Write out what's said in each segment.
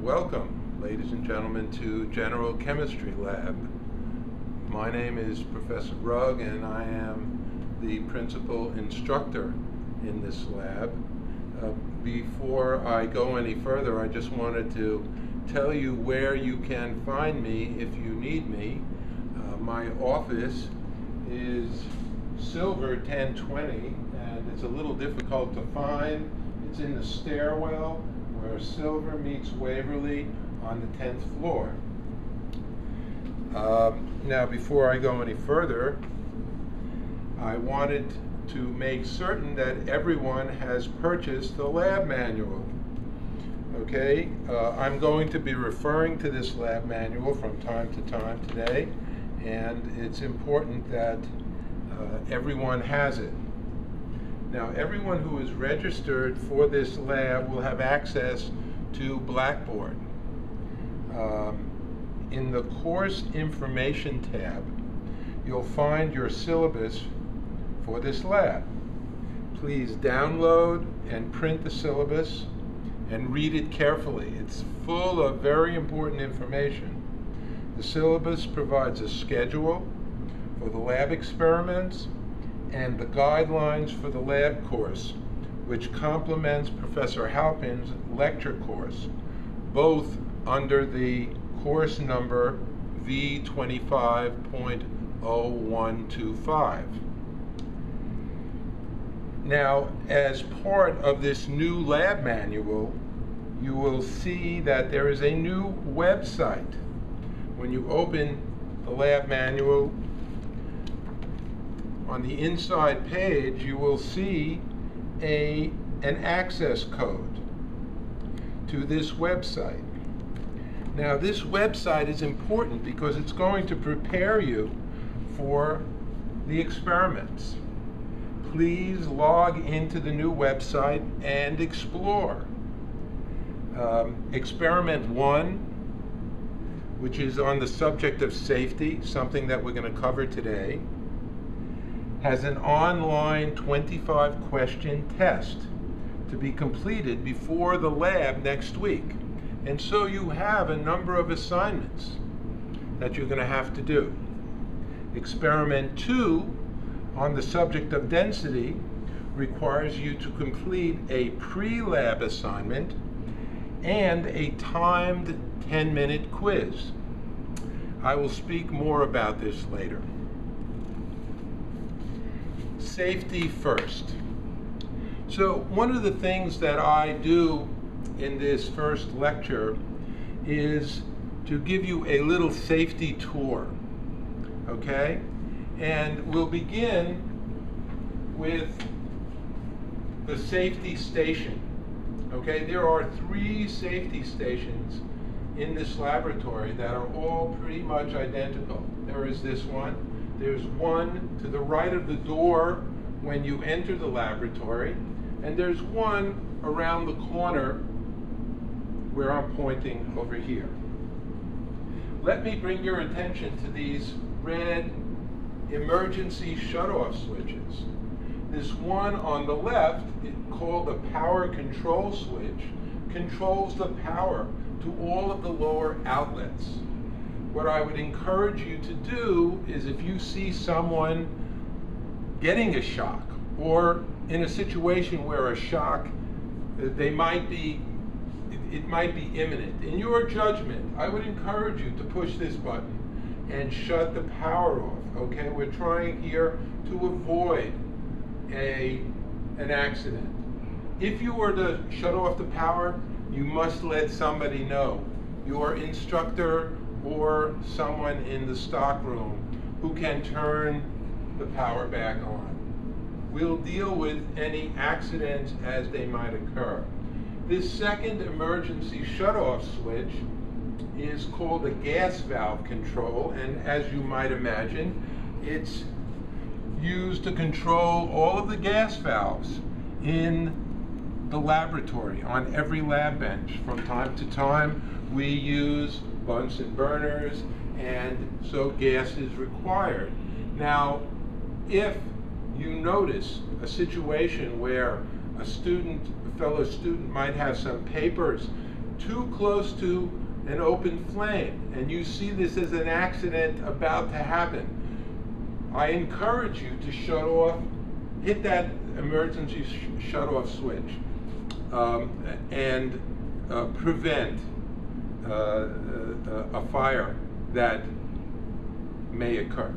welcome, ladies and gentlemen, to General Chemistry Lab. My name is Professor Rugg, and I am the principal instructor in this lab. Before I go any further, I just wanted to tell you where you can find me if you need me. My office is Silver 1020, and it's a little difficult to find. It's in the stairwell where Silver meets Waverly on the 10th floor. Now, before I go any further, I wanted to make certain that everyone has purchased the lab manual. Okay, I'm going to be referring to this lab manual from time to time today, and it's important that everyone has it. Now, everyone who is registered for this lab will have access to Blackboard. In the Course Information tab, you'll find your syllabus for this lab. Please download and print the syllabus and read it carefully. It's full of very important information. The syllabus provides a schedule for the lab experiments and the guidelines for the lab course, which complements Professor Halpin's lecture course, both under the course number V25.0125. Now, as part of this new lab manual, you will see that there is a new website. When you open the lab manual, on the inside page, you will see an access code to this website. Now, this website is important because it's going to prepare you for the experiments. Please log into the new website and explore. Experiment 1, which is on the subject of safety, something that we're going to cover today, has an online 25-question test to be completed before the lab next week. And so you have a number of assignments that you're going to have to do. Experiment 2, on the subject of density, requires you to complete a pre-lab assignment and a timed 10-minute quiz. I will speak more about this later. Safety first. So one of the things that I do in this first lecture is to give you a little safety tour, okay? And we'll begin with the safety station, okay? There are 3 safety stations in this laboratory that are all pretty much identical. There is this one. There's one to the right of the door when you enter the laboratory, and there's one around the corner where I'm pointing over here. Let me bring your attention to these red emergency shutoff switches. This one on the left, called the power control switch, controls the power to all of the lower outlets. What I would encourage you to do is, if you see someone getting a shock, or in a situation where a shock, it might be imminent, in your judgment, I would encourage you to push this button and shut the power off, okay? We're trying here to avoid an accident. If you were to shut off the power, you must let somebody know, your instructor or someone in the stock room, who can turn the power back on. We'll deal with any accidents as they might occur. This second emergency shutoff switch is called a gas valve control, and as you might imagine, it's used to control all of the gas valves in the laboratory on every lab bench. From time to time, we use Bunsen burners, and so gas is required. Now, if you notice a situation where a fellow student might have some papers too close to an open flame and you see this as an accident about to happen, I encourage you to shut off, hit that emergency shut-off switch, and prevent a fire that may occur.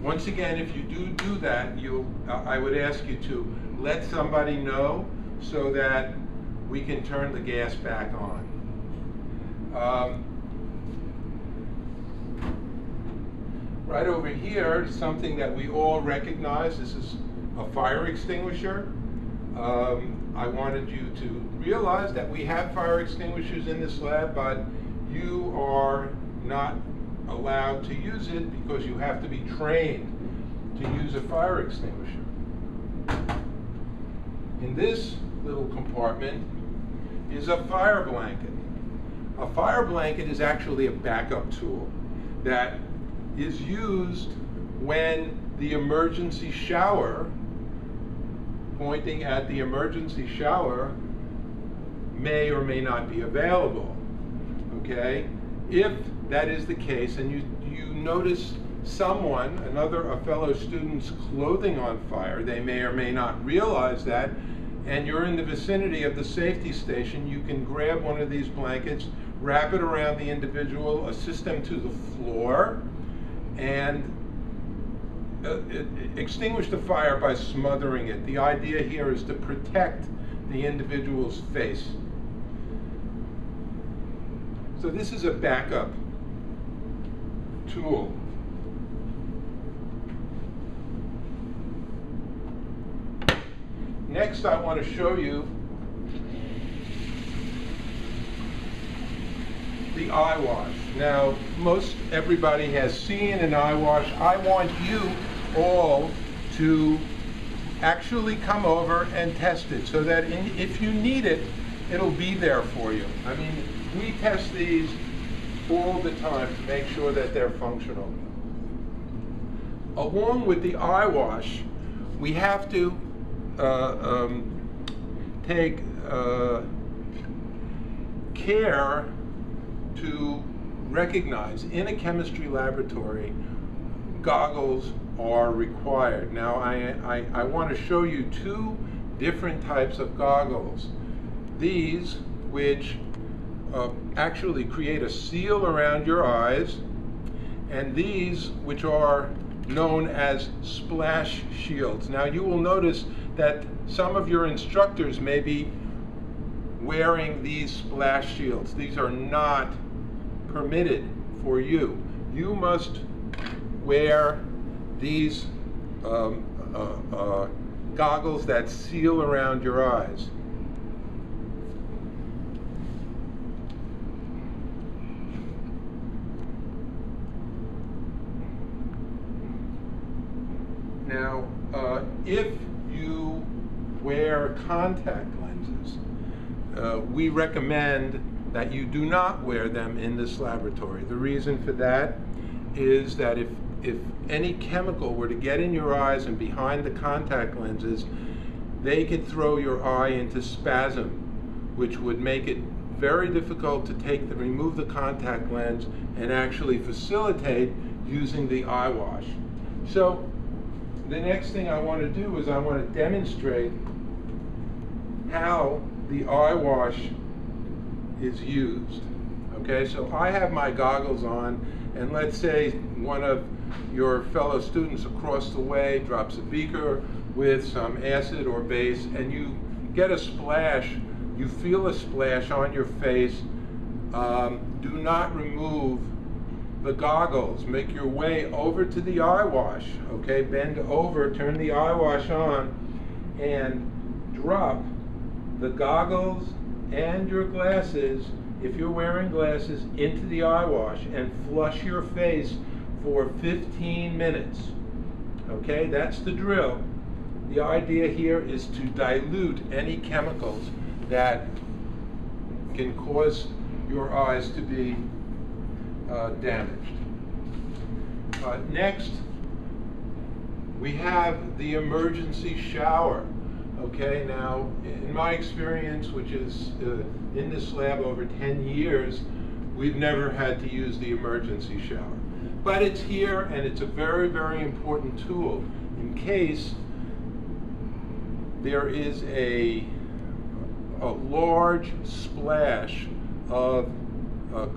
Once again, if you do that, I would ask you to let somebody know so that we can turn the gas back on. Right over here, something that we all recognize, this is a fire extinguisher. I wanted you to realize that we have fire extinguishers in this lab, but you are not allowed to use it because you have to be trained to use a fire extinguisher. In this little compartment is a fire blanket. A fire blanket is actually a backup tool that is used when the emergency shower, pointing at the emergency shower, may or may not be available. Okay? If that is the case and you notice someone, a fellow student's clothing on fire, they may or may not realize that, and you're in the vicinity of the safety station, you can grab one of these blankets, wrap it around the individual, assist them to the floor, and extinguish the fire by smothering it. The idea here is to protect the individual's face. So this is a backup tool. Next, I want to show you the eye wash. Now, most everybody has seen an eye wash. I want you all to actually come over and test it so that if you need it, it'll be there for you. I mean, we test these all the time to make sure that they're functional. Along with the eye wash, we have to take care to recognize in a chemistry laboratory, goggles are required. Now I want to show you two different types of goggles. These, which actually create a seal around your eyes, and these, which are known as splash shields. Now you will notice that some of your instructors may be wearing these splash shields. These are not permitted for you. You must wear these goggles that seal around your eyes. Now, if you wear contact lenses, we recommend that you do not wear them in this laboratory. The reason for that is that if any chemical were to get in your eyes and behind the contact lenses, they could throw your eye into spasm, which would make it very difficult to remove the contact lens and actually facilitate using the eye wash. So the next thing I want to do is I want to demonstrate how the eye wash is used. Okay, so I have my goggles on, and let's say one of your fellow students across the way drops a beaker with some acid or base, and you get a splash, you feel a splash on your face. Do not remove the goggles. Make your way over to the eye wash. Okay, bend over, turn the eye wash on, and drop the goggles and your glasses, if you're wearing glasses, into the eye wash and flush your face for 15 minutes. Okay, that's the drill. The idea here is to dilute any chemicals that can cause your eyes to be damaged. Next, we have the emergency shower. Okay, now, in my experience, which is in this lab over 10 years, we've never had to use the emergency shower. But it's here, and it's a very, very important tool in case there is a large splash of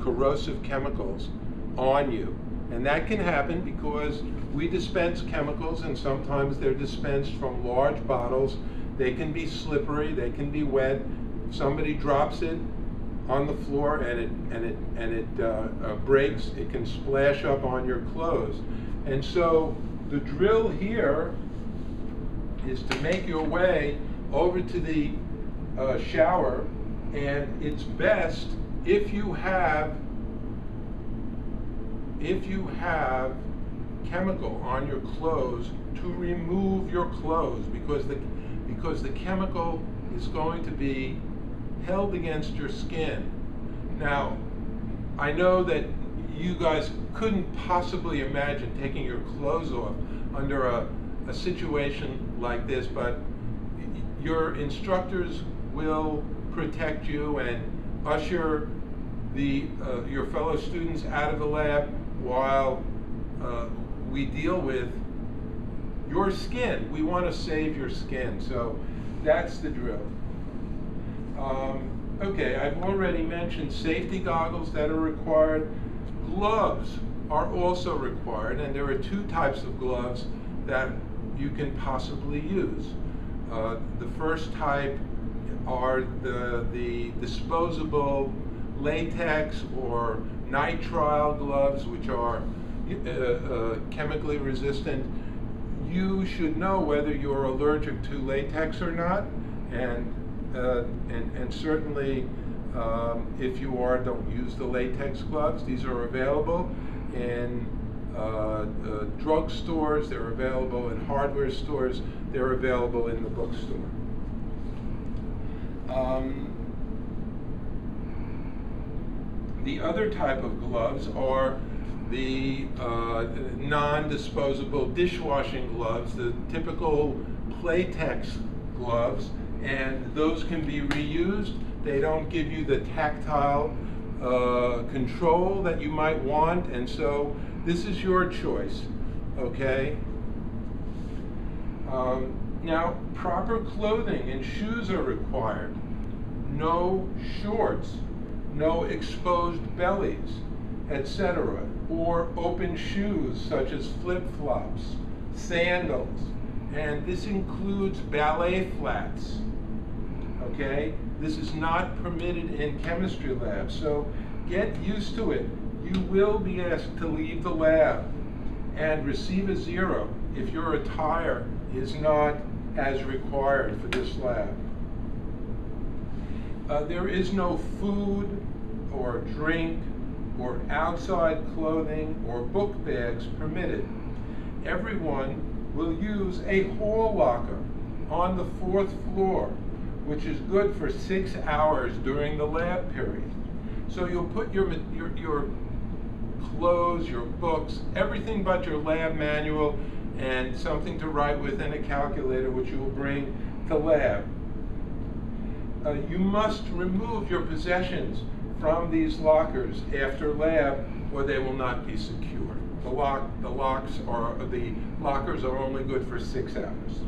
corrosive chemicals on you. And that can happen because we dispense chemicals, and sometimes they're dispensed from large bottles. They can be slippery, they can be wet. If somebody drops it on the floor and it breaks, it can splash up on your clothes. And so the drill here is to make your way over to the shower, and it's best if you have chemical on your clothes to remove your clothes, because the chemical is going to be held against your skin. Now, I know that you guys couldn't possibly imagine taking your clothes off under a situation like this, but your instructors will protect you and usher your fellow students out of the lab while we deal with your skin. We want to save your skin, so that's the drill. Okay, I've already mentioned safety goggles that are required. Gloves are also required, and there are two types of gloves that you can possibly use. The first type are the disposable latex or nitrile gloves, which are chemically resistant. You should know whether you're allergic to latex or not, and certainly if you are, don't use the latex gloves. These are available in drug stores, they're available in hardware stores, they're available in the bookstore. The other type of gloves are the non-disposable dishwashing gloves, the typical Playtex gloves, and those can be reused. They don't give you the tactile control that you might want, and so this is your choice, okay? Now, proper clothing and shoes are required. No shorts, no exposed bellies, etc., or open shoes such as flip-flops, sandals, and this includes ballet flats, okay? This is not permitted in chemistry labs, so get used to it. You will be asked to leave the lab and receive a 0 if your attire is not as required for this lab. There is no food or drink or outside clothing or book bags permitted. Everyone will use a hall locker on the 4th floor, which is good for 6 hours during the lab period. So you'll put your clothes, your books, everything but your lab manual and something to write with and a calculator, which you will bring to lab. You must remove your possessions from these lockers after lab, or they will not be secure. The lockers are only good for 6 hours.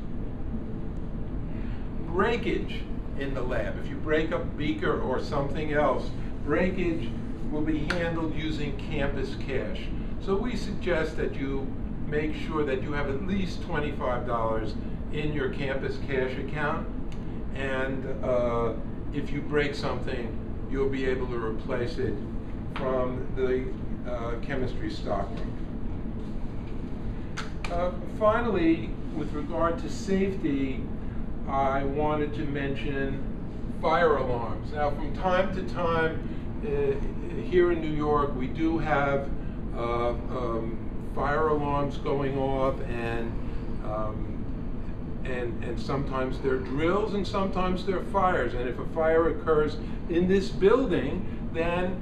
Breakage in the lab. If you break a beaker or something else, breakage will be handled using campus cash. So we suggest that you make sure that you have at least $25 in your campus cash account, and if you break something, you'll be able to replace it from the chemistry stockroom. Finally, with regard to safety, I wanted to mention fire alarms. Now, from time to time, here in New York, we do have fire alarms going off, and sometimes they're drills and sometimes they're fires. And if a fire occurs in this building, then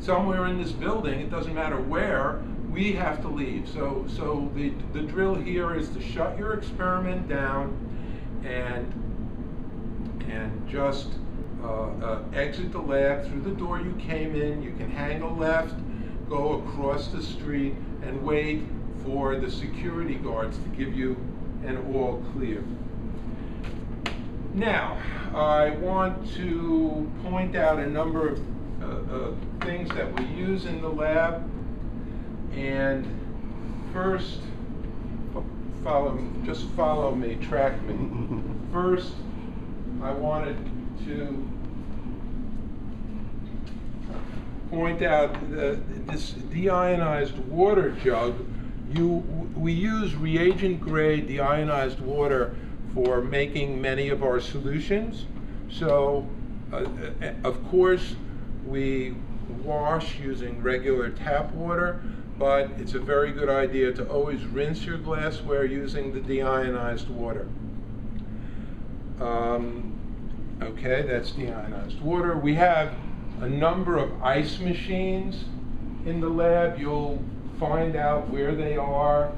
somewhere in this building, it doesn't matter where, we have to leave. So the drill here is to shut your experiment down and just exit the lab through the door you came in. You can hang a left, go across the street, and wait for the security guards to give you an all clear. Now, I want to point out a number of things that we use in the lab. And first, just follow me, track me. First, I wanted to point out this deionized water jug. We use reagent-grade deionized water for making many of our solutions. So, of course, we wash using regular tap water, but it's a very good idea to always rinse your glassware using the deionized water. Okay, that's deionized water. We have a number of ice machines in the lab. You'll find out where they are.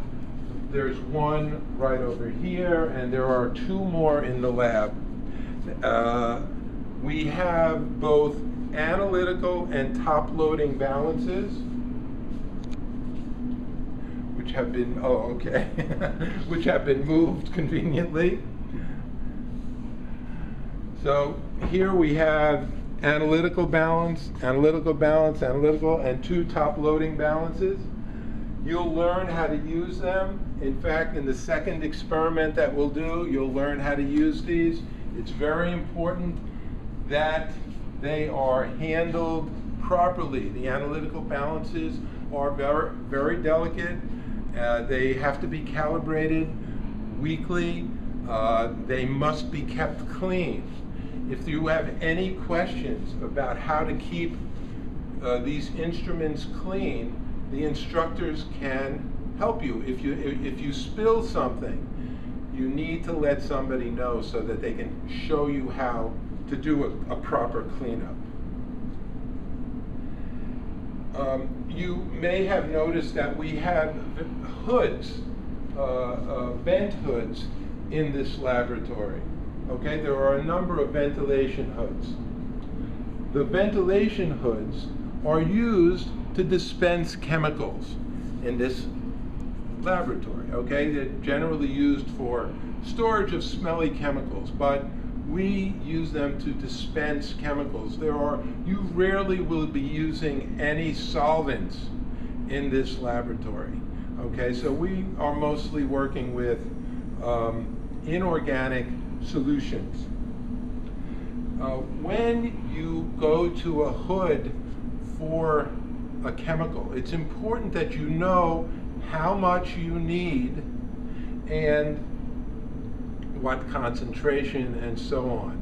There's one right over here, and there are two more in the lab. We have both analytical and top-loading balances, which have been, which have been moved conveniently. So here we have analytical balance, and two top-loading balances. You'll learn how to use them. In fact, in the second experiment that we'll do, you'll learn how to use these. It's very important that they are handled properly. The analytical balances are very, very delicate. They have to be calibrated weekly. They must be kept clean. If you have any questions about how to keep these instruments clean, the instructors can help you. If you spill something, you need to let somebody know so that they can show you how to do a proper cleanup. You may have noticed that we have hoods, vent hoods in this laboratory. Okay, there are a number of ventilation hoods. The ventilation hoods are used to dispense chemicals in this laboratory. Okay, they're generally used for storage of smelly chemicals, but we use them to dispense chemicals. You rarely will be using any solvents in this laboratory. Okay, so we are mostly working with inorganic solutions. When you go to a hood for a chemical, it's important that you know how much you need and what concentration and so on.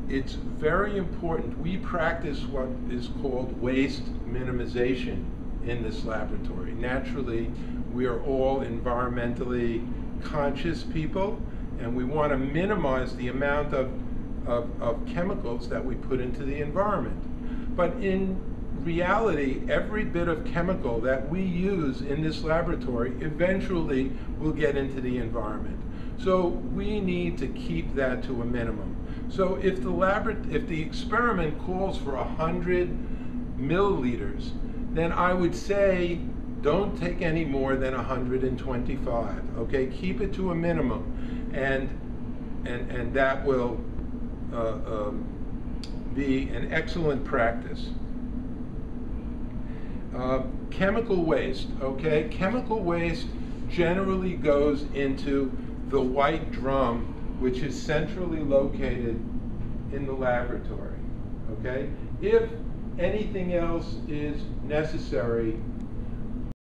It's very important. We practice what is called waste minimization in this laboratory. Naturally, we are all environmentally conscious people, and we want to minimize the amount of chemicals that we put into the environment. But in reality, every bit of chemical that we use in this laboratory eventually will get into the environment. So we need to keep that to a minimum. So if the experiment calls for 100 milliliters, then I would say don't take any more than 125. Okay, keep it to a minimum, and that will be an excellent practice. Chemical waste. Okay, chemical waste generally goes into the white drum, which is centrally located in the laboratory. Okay, if anything else is necessary,